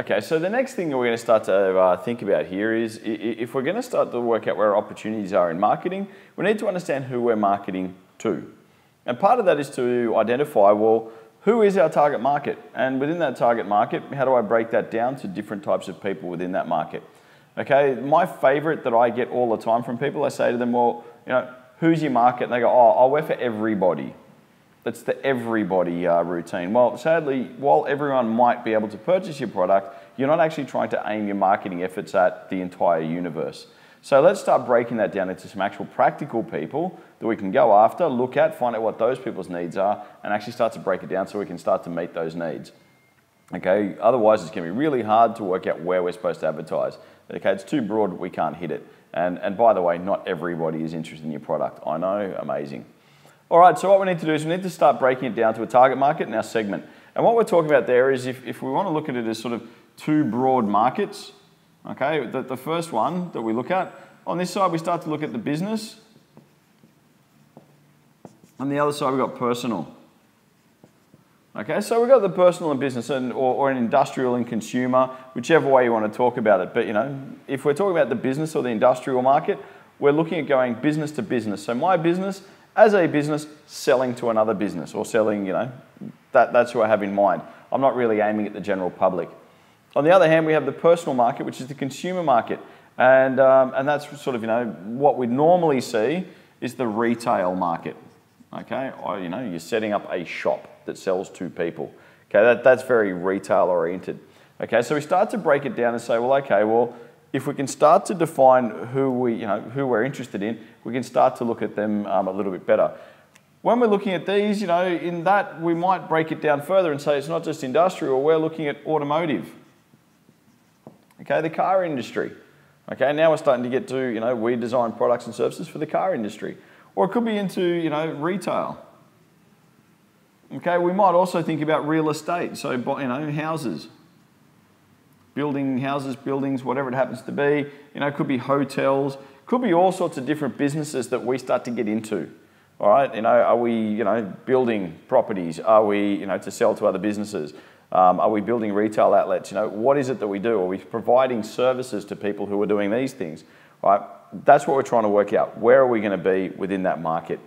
Okay, so the next thing that we're going to start to think about here is if we're going to start to work out where our opportunities are in marketing, we need to understand who we're marketing to. And part of that is to identify, well, who is our target market? And within that target market, how do I break that down to different types of people within that market? Okay, my favorite that I get all the time from people, I say to them, well, who's your market? And they go, oh, we're for everybody. That's the everybody routine. Well, sadly, while everyone might be able to purchase your product, you're not actually trying to aim your marketing efforts at the entire universe. So let's start breaking that down into some actual practical people that we can go after, look at, find out what those people's needs are, and actually start to break it down so we can start to meet those needs. Okay, otherwise it's going to be really hard to work out where we're supposed to advertise. Okay, it's too broad, we can't hit it. And by the way, not everybody is interested in your product. I know, amazing. All right, so what we need to do is we need to start breaking it down to a target market and our segment. And what we're talking about there is if we want to look at it as sort of two broad markets, okay, the first one that we look at, on this side we start to look at the business. On the other side we've got personal. Okay, so we've got the personal and business or an industrial and consumer, whichever way you want to talk about it. But if we're talking about the business or the industrial market, we're looking at going business to business. So my business, as a business, selling to another business or selling, that's who I have in mind. I'm not really aiming at the general public. On the other hand, we have the personal market, which is the consumer market. And that's sort of, what we normally see is the retail market. Okay, or, you're setting up a shop that sells to people. Okay, that's very retail oriented. Okay, so we start to break it down and say, well, okay, well, if we can start to define who we're interested in, we can start to look at them a little bit better. When we're looking at these, in that we might break it down further and say it's not just industrial, we're looking at automotive. Okay, the car industry. Okay, now we're starting to get to, we design products and services for the car industry. Or it could be into, retail. Okay, we might also think about real estate, so, houses. Building houses, buildings, whatever it happens to be. It could be hotels. Could be all sorts of different businesses that we start to get into. All right, are we, building properties? Are we, to sell to other businesses? Are we building retail outlets? What is it that we do? Are we providing services to people who are doing these things? All right, that's what we're trying to work out. Where are we going to be within that market?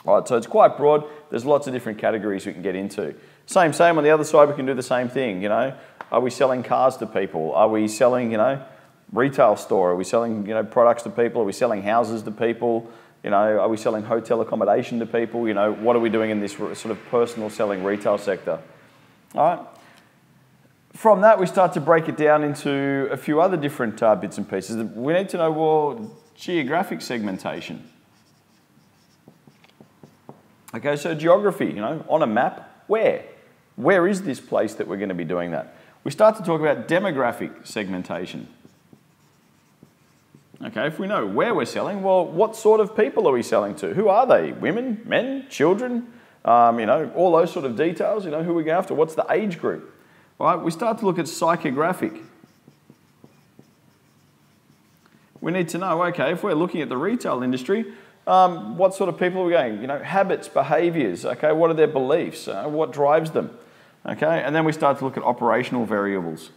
All right, so it's quite broad. There's lots of different categories we can get into. Same on the other side, we can do the same thing, Are we selling cars to people? Are we selling, retail store? Are we selling, products to people? Are we selling houses to people? Are we selling hotel accommodation to people? What are we doing in this sort of personal selling retail sector? All right. From that, we start to break it down into a few other different bits and pieces. We need to know, well, geographic segmentation. Okay, so geography, on a map, where? Where is this place that we're going to be doing that? We start to talk about demographic segmentation. Okay, if we know where we're selling, well, what sort of people are we selling to? Who are they? Women, men, children? All those sort of details, who are we going after? What's the age group? All right, we start to look at psychographic. We need to know, okay, if we're looking at the retail industry, what sort of people are we going? Habits, behaviours, okay, what are their beliefs? What drives them? Okay, and then we start to look at operational variables,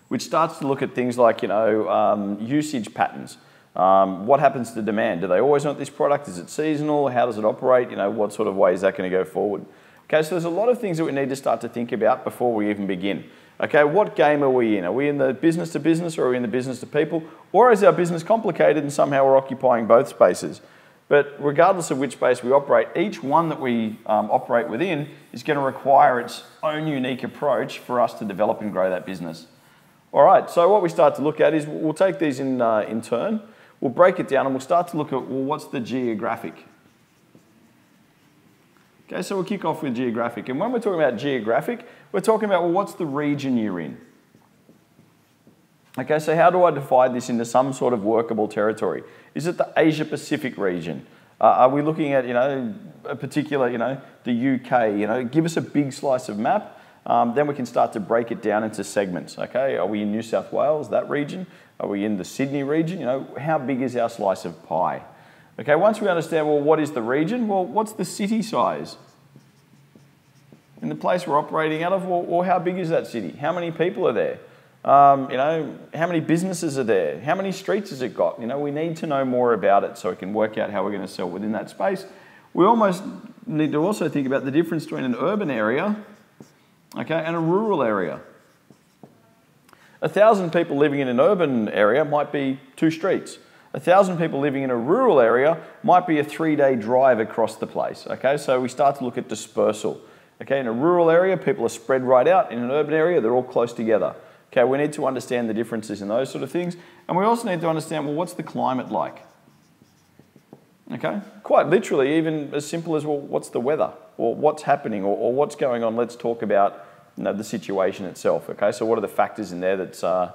which starts to look at things like, usage patterns. What happens to demand? Do they always want this product? Is it seasonal? How does it operate? What sort of way is that going to go forward? Okay, so there's a lot of things that we need to start to think about before we even begin. Okay, what game are we in? Are we in the business to business or are we in the business to people? Or is our business complicated and somehow we're occupying both spaces? But regardless of which space we operate, each one that we operate within is going to require its own unique approach for us to develop and grow that business. All right, so what we start to look at is we'll take these in turn, we'll break it down and we'll start to look at, well, what's the geographic? Okay, so we'll kick off with geographic. And when we're talking about geographic, we're talking about, well, what's the region you're in? Okay, so how do I divide this into some sort of workable territory? Is it the Asia Pacific region? Are we looking at, a particular, the UK, give us a big slice of map, then we can start to break it down into segments, okay? Are we in New South Wales, that region? Are we in the Sydney region? How big is our slice of pie? Okay, once we understand, well, what is the region? Well, what's the city size? in the place we're operating out of, or how big is that city? How many people are there? How many businesses are there? How many streets has it got? We need to know more about it so we can work out how we're going to sell within that space. We almost need to also think about the difference between an urban area, okay, and a rural area. 1,000 people living in an urban area might be 2 streets. 1,000 people living in a rural area might be a 3-day drive across the place, okay? So we start to look at dispersal. Okay, in a rural area, people are spread right out. In an urban area, they're all close together. Okay, we need to understand the differences in those sort of things. And we also need to understand, well, what's the climate like? Okay, quite literally, even as simple as, well, what's the weather? Or what's happening? Or what's going on? Let's talk about the situation itself. Okay, so what are the factors in there that's going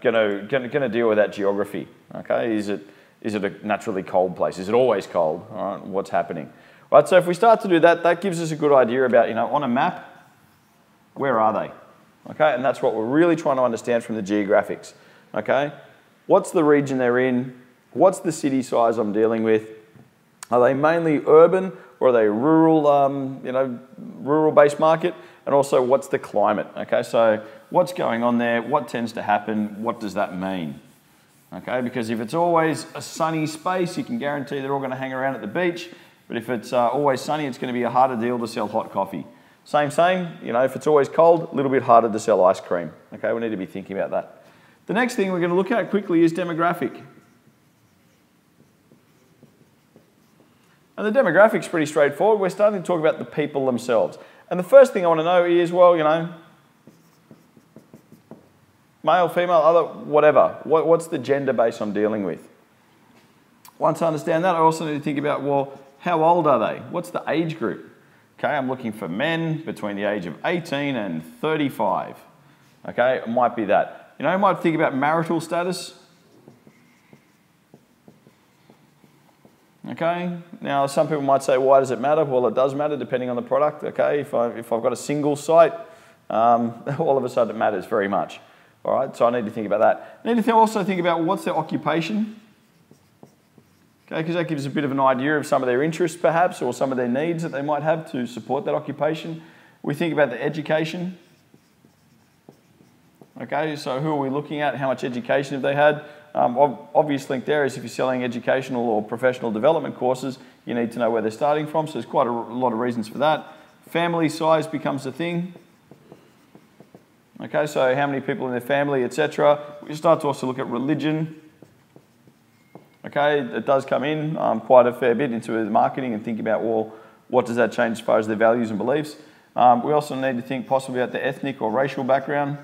to deal with that geography? Okay, is it a naturally cold place? Is it always cold? All right, what's happening? Right, so if we start to do that, that gives us a good idea about, on a map, where are they? Okay, and that's what we're really trying to understand from the geographics. Okay, what's the region they're in? What's the city size I'm dealing with? Are they mainly urban or are they rural, rural-based market? And also, what's the climate? Okay, so what's going on there? What tends to happen? What does that mean? Okay, because if it's always a sunny space, you can guarantee they're all going to hang around at the beach. But if it's always sunny, it's going to be a harder deal to sell hot coffee. Same, if it's always cold, a little bit harder to sell ice cream. Okay, we need to be thinking about that. The next thing we're going to look at quickly is demographic. And the demographic's pretty straightforward. We're starting to talk about the people themselves. And the first thing I want to know is, well, male, female, other, whatever. What's the gender base I'm dealing with? Once I understand that, I also need to think about, well, how old are they? What's the age group? Okay, I'm looking for men between the age of 18 and 35. Okay, it might be that. You might think about marital status. Okay, now some people might say, why does it matter? Well, it does matter depending on the product. Okay, if I've got a single site, all of a sudden it matters very much. All right, so I need to think about that. I need to also think about what's their occupation. Okay, because that gives a bit of an idea of some of their interests perhaps, or some of their needs that they might have to support that occupation. We think about the education. Okay, so who are we looking at? How much education have they had? Obvious link there is if you're selling educational or professional development courses, you need to know where they're starting from, so there's quite a lot of reasons for that. Family size becomes a thing. Okay, so how many people in their family, etc. We start to also look at religion. Okay, it does come in quite a fair bit into the marketing and think about, well, what does that change as far as their values and beliefs? We also need to think possibly about the ethnic or racial background.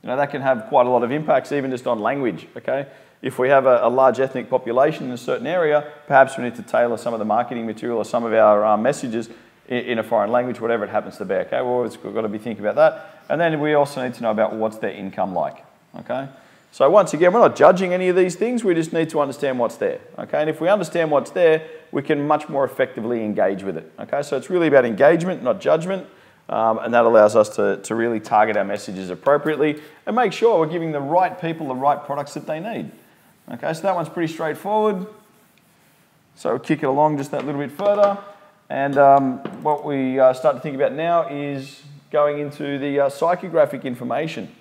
That can have quite a lot of impacts even just on language, okay? If we have a large ethnic population in a certain area, perhaps we need to tailor some of the marketing material or some of our messages in a foreign language, whatever it happens to be, okay? We've got to be thinking about that. And then we also need to know about what's their income like, okay? So once again, we're not judging any of these things, we just need to understand what's there, okay? And if we understand what's there, we can much more effectively engage with it, okay? So it's really about engagement, not judgment, and that allows us to really target our messages appropriately and make sure we're giving the right people the right products that they need. Okay, so that one's pretty straightforward. So we'll kick it along just that little bit further. And what we start to think about now is going into the psychographic information.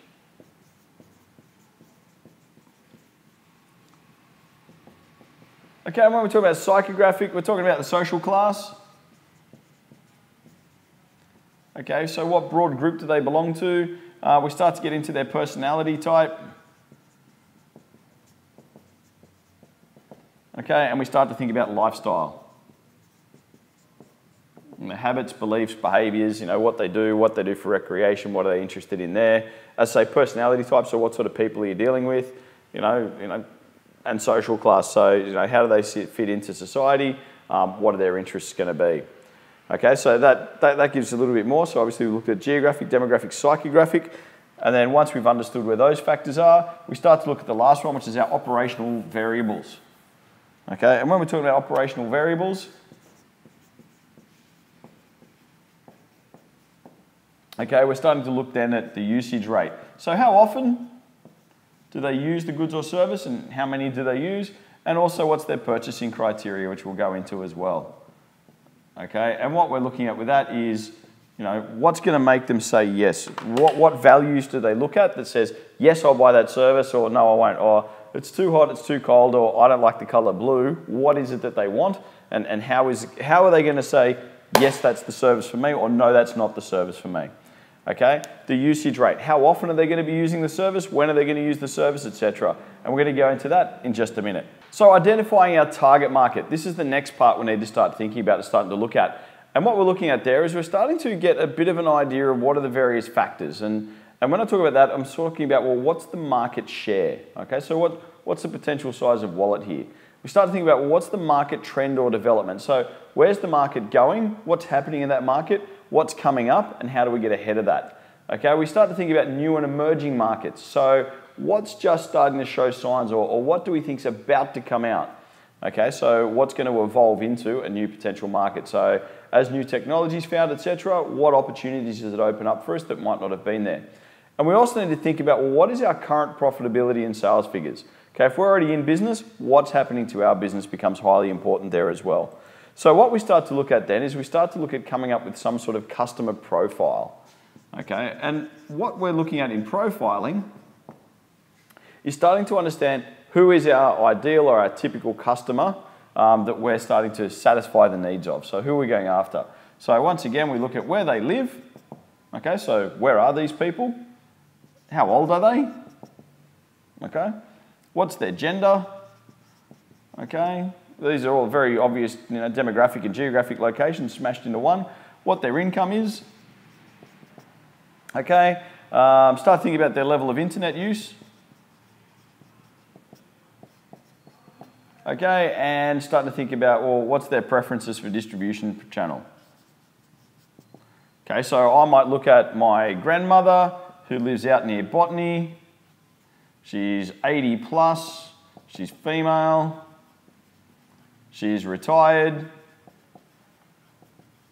Okay, when we talk about psychographic, we're talking about the social class. Okay, so what broad group do they belong to? We start to get into their personality type. Okay, and we start to think about lifestyle. And the habits, beliefs, behaviours, what they do for recreation, what are they interested in there. As I say, personality type, so what sort of people are you dealing with, and social class, so how do they fit into society, what are their interests going to be. Okay, so that gives a little bit more. So obviously we looked at geographic, demographic, psychographic, and then once we've understood where those factors are, we start to look at the last one, which is our operational variables. Okay, and when we're talking about operational variables, okay, we're starting to look then at the usage rate. So how often do they use the goods or service, and how many do they use? And also what's their purchasing criteria, which we'll go into as well. okay? And what we're looking at with that is, you know, what's going to make them say yes? What values do they look at that says, yes, I'll buy that service, or no, I won't, or it's too hot, it's too cold, or I don't like the color blue. What is it that they want? And how are they going to say, yes, that's the service for me, or no, that's not the service for me? Okay, the usage rate. How often are they going to be using the service? When are they going to use the service, etc.? And we're going to go into that in just a minute. So identifying our target market. This is the next part we need to start thinking about and starting to look at. And what we're looking at there is we're starting to get a bit of an idea of what are the various factors. And when I talk about that, I'm talking about, well, what's the market share? Okay, so what's the potential size of wallet here? We start to think about, well, what's the market trend or development? So where's the market going? What's happening in that market? What's coming up? And how do we get ahead of that? Okay, we start to think about new and emerging markets. So what's just starting to show signs, or what do we think is about to come out? Okay, so what's going to evolve into a new potential market? So as new technologies found, etc., what opportunities does it open up for us that might not have been there? And we also need to think about, well, what is our current profitability and sales figures? Okay, if we're already in business, what's happening to our business becomes highly important there as well. So what we start to look at then is we start to look at coming up with some sort of customer profile. Okay, and what we're looking at in profiling is starting to understand who is our ideal or our typical customer that we're starting to satisfy the needs of. So who are we going after? So once again, we look at where they live. Okay, so where are these people? How old are they? Okay, what's their gender? Okay, these are all very obvious, you know, demographic and geographic locations smashed into one. What their income is. Okay, start thinking about their level of internet use. Okay, and starting to think about, well, what's their preferences for distribution channel? Okay, so I might look at my grandmother who lives out near Botany. She's 80 plus, she's female, she's retired,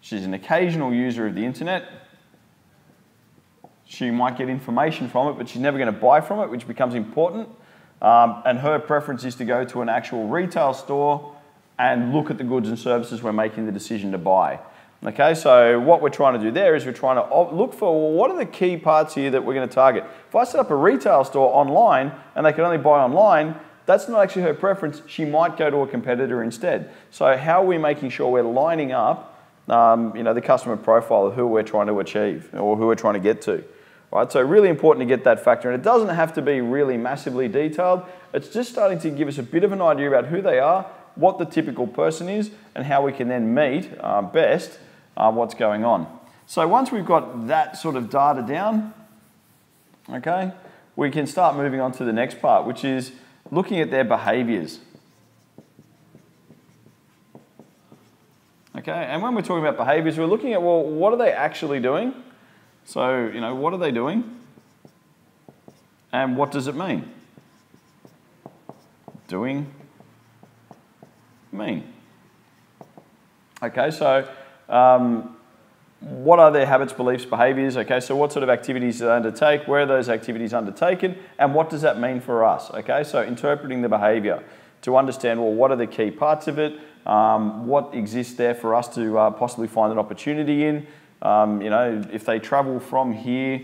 she's an occasional user of the internet. She might get information from it, but she's never going to buy from it, which becomes important. And her preference is to go to an actual retail store and look at the goods and services we're making the decision to buy. Okay, so what we're trying to do there is we're trying to look for, well, what are the key parts here that we're going to target? If I set up a retail store online and they can only buy online, that's not actually her preference. She might go to a competitor instead. So how are we making sure we're lining up you know, the customer profile of who we're trying to achieve or who we're trying to get to? Right, so really important to get that factor, and it doesn't have to be really massively detailed. It's just starting to give us a bit of an idea about who they are, what the typical person is, and how we can then meet best what's going on. So once we've got that sort of data down, okay, we can start moving on to the next part, which is looking at their behaviours. Okay, and when we're talking about behaviours, we're looking at, well, what are they actually doing? So, you know, what are they doing? And what does it mean? Doing, mean. Okay, so what are their habits, beliefs, behaviours? Okay, so what sort of activities do they undertake? Where are those activities undertaken? And what does that mean for us? Okay, so interpreting the behaviour to understand, well, what are the key parts of it? What exists there for us to possibly find an opportunity in? You know, if they travel from here,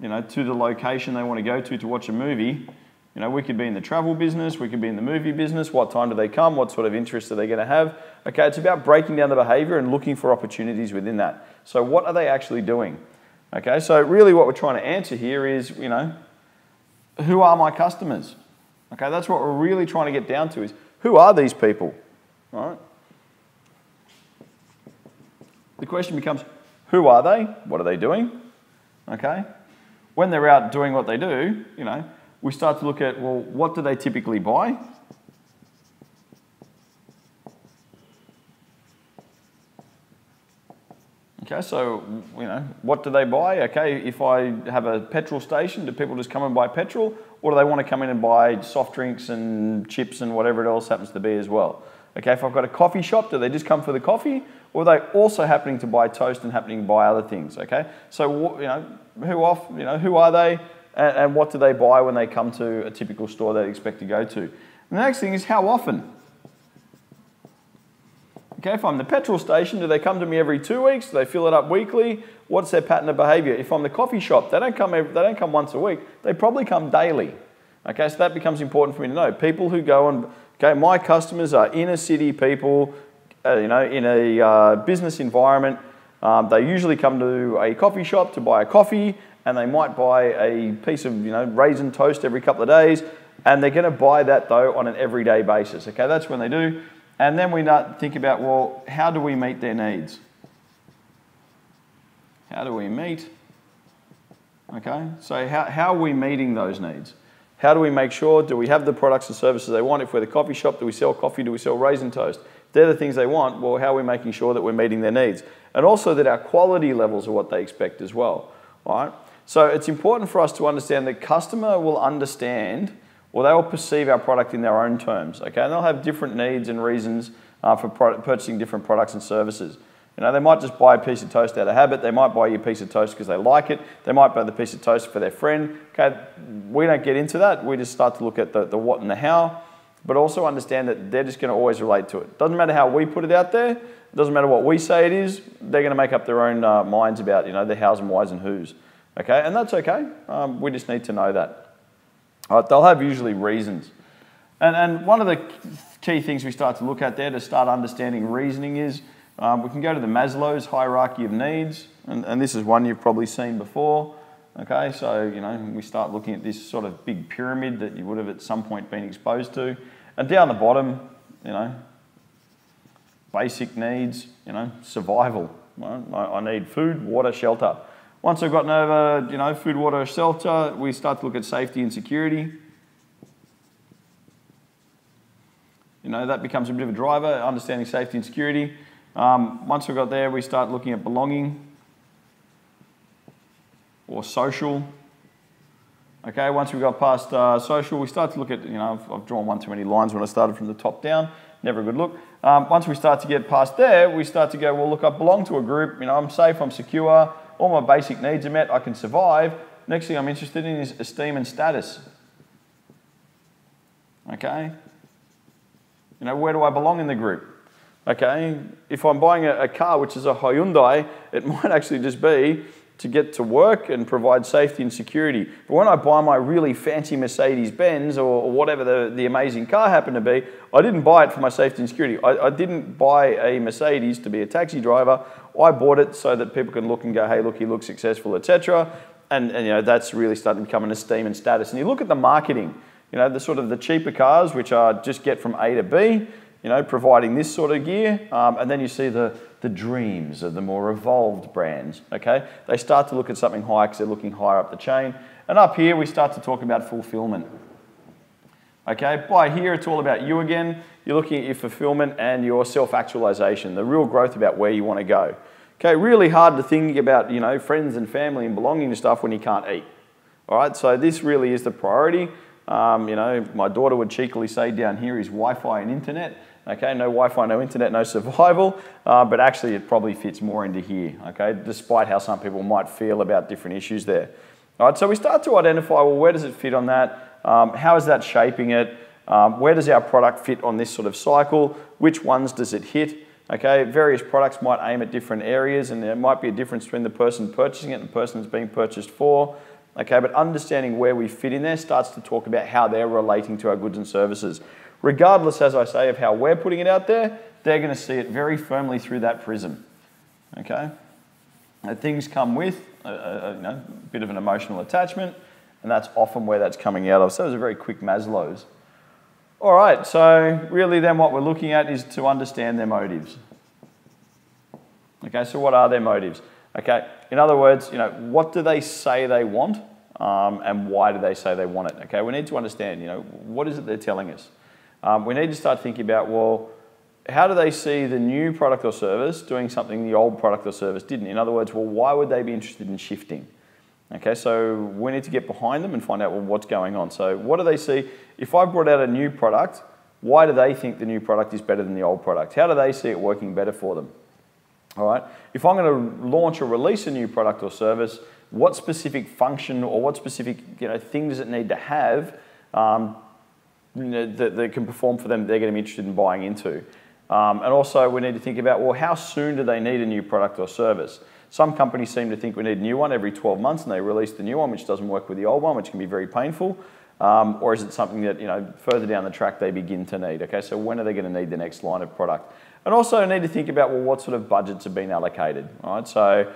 you know, to the location they want to go to watch a movie, you know, we could be in the travel business, we could be in the movie business. What time do they come? What sort of interests are they going to have? Okay, it's about breaking down the behaviour and looking for opportunities within that. So what are they actually doing? Okay, so really what we're trying to answer here is, you know, who are my customers? Okay, that's what we're really trying to get down to is, who are these people? All right. The question becomes, who are they? What are they doing? Okay. When they're out doing what they do, you know, we start to look at, well, what do they typically buy? Okay, so, you know, what do they buy? Okay, if I have a petrol station, do people just come and buy petrol? Or do they want to come in and buy soft drinks and chips and whatever it else happens to be as well? Okay, if I've got a coffee shop, do they just come for the coffee? Or are they also happening to buy toast and happening to buy other things? Okay, so, you know, who are they? And what do they buy when they come to a typical store they expect to go to? And the next thing is how often? Okay, if I'm the petrol station, do they come to me every 2 weeks? Do they fill it up weekly? What's their pattern of behaviour? If I'm the coffee shop, they don't come once a week. They probably come daily. Okay, so that becomes important for me to know. People who go and, okay, my customers are inner city people, in a business environment. They usually come to a coffee shop to buy a coffee, and they might buy a piece of, raisin toast every couple of days, and they're going to buy that though on an everyday basis. Okay, that's when they do. And then we think about, well, how do we meet their needs? How do we meet? Okay, so how are we meeting those needs? How do we make sure, do we have the products and services they want? If we're the coffee shop, do we sell coffee? Do we sell raisin toast? If they're the things they want, well, how are we making sure that we're meeting their needs? And also that our quality levels are what they expect as well, all right? So it's important for us to understand that customer will understand, or they will perceive our product in their own terms, okay? And they'll have different needs and reasons for purchasing different products and services. They might just buy a piece of toast out of habit. They might buy you a piece of toast because they like it. They might buy the piece of toast for their friend. Okay, we don't get into that. We just start to look at the what and the how, but also understand that they're just going to always relate to it. Doesn't matter how we put it out there. It doesn't matter what we say it is. They're going to make up their own minds about the hows and whys and whos. Okay, and that's okay. We just need to know that. All right, they'll have usually reasons. And one of the key things we start to look at there to start understanding reasoning is we can go to the Maslow's hierarchy of needs, and this is one you've probably seen before. Okay, so we start looking at this sort of big pyramid that you would have at some point been exposed to, and down the bottom, basic needs, survival. I need food, water, shelter. Once I've gotten over, food, water, shelter, we start to look at safety and security. That becomes a bit of a driver, understanding safety and security. Once we've got there, we start looking at belonging or social. Okay, once we've got past social, we start to look at, I've drawn one too many lines when I started from the top down, never a good look. Once we start to get past there, we start to go, well, look, I belong to a group, I'm safe, I'm secure, all my basic needs are met, I can survive. Next thing I'm interested in is esteem and status. Okay, where do I belong in the group? Okay, if I'm buying a car which is a Hyundai, it might actually just be to get to work and provide safety and security. But when I buy my really fancy Mercedes-Benz or whatever the amazing car happened to be, I didn't buy it for my safety and security. I didn't buy a Mercedes to be a taxi driver. I bought it so that people can look and go, hey, look, he looks successful, etc. And that's really starting to become an esteem and status. And you look at the marketing, the sort of the cheaper cars, which are just get from A to B, providing this sort of gear, and then you see the dreams of the more evolved brands, okay? They start to look at something higher because they're looking higher up the chain. And up here, we start to talk about fulfillment. Okay, by here, it's all about you again. You're looking at your fulfillment and your self-actualization, the real growth about where you want to go. Okay, really hard to think about, friends and family and belonging to stuff when you can't eat. All right, so this really is the priority. My daughter would cheekily say down here is Wi-Fi and internet. Okay, no Wi-Fi, no internet, no survival, but actually it probably fits more into here, okay, despite how some people might feel about different issues there. All right, so we start to identify, well, where does it fit on that? How is that shaping it? Where does our product fit on this sort of cycle? Which ones does it hit? Okay, various products might aim at different areas, and there might be a difference between the person purchasing it and the person it's being purchased for. Okay, but understanding where we fit in there starts to talk about how they're relating to our goods and services. Regardless, as I say, of how we're putting it out there, they're going to see it very firmly through that prism. Okay? Things come with a bit of an emotional attachment, and that's often where that's coming out of. So it was a very quick Maslow's. All right, so really then what we're looking at is to understand their motives. Okay, so what are their motives? Okay, in other words, what do they say they want, and why do they say they want it? Okay, we need to understand, what is it they're telling us? We need to start thinking about, well, how do they see the new product or service doing something the old product or service didn't? In other words, well, why would they be interested in shifting? Okay, so we need to get behind them and find out, well, what's going on. So what do they see? If I brought out a new product, why do they think the new product is better than the old product? How do they see it working better for them? All right, if I'm going to launch or release a new product or service, what specific function or what specific thing does it need to have that can perform for them, they're going to be interested in buying into. And also we need to think about, well, how soon do they need a new product or service? Some companies seem to think we need a new one every 12 months and they release the new one, which doesn't work with the old one, which can be very painful. Or is it something that, further down the track they begin to need? Okay, so when are they going to need the next line of product? And also need to think about, well, what sort of budgets have been allocated, all right? So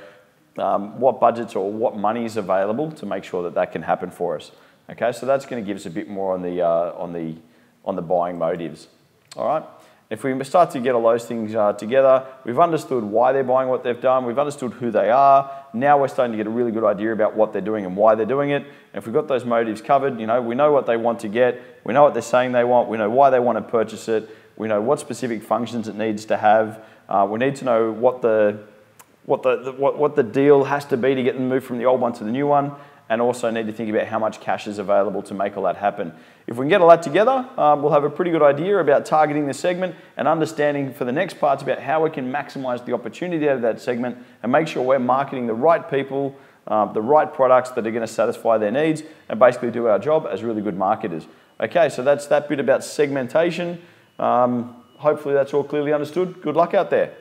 what budgets or what money is available to make sure that that can happen for us. Okay, so that's going to give us a bit more on the buying motives. All right. If we start to get all those things together, we've understood why they're buying what they've done. We've understood who they are. Now we're starting to get a really good idea about what they're doing and why they're doing it. And if we've got those motives covered, we know what they want to get. We know what they're saying they want. We know why they want to purchase it. We know what specific functions it needs to have. We need to know what the deal has to be to get them moved from the old one to the new one, and also need to think about how much cash is available to make all that happen. If we can get all that together, we'll have a pretty good idea about targeting the segment and understanding for the next parts about how we can maximize the opportunity out of that segment and make sure we're marketing the right people, the right products that are going to satisfy their needs, and basically do our job as really good marketers. Okay, so that's that bit about segmentation. Hopefully that's all clearly understood. Good luck out there.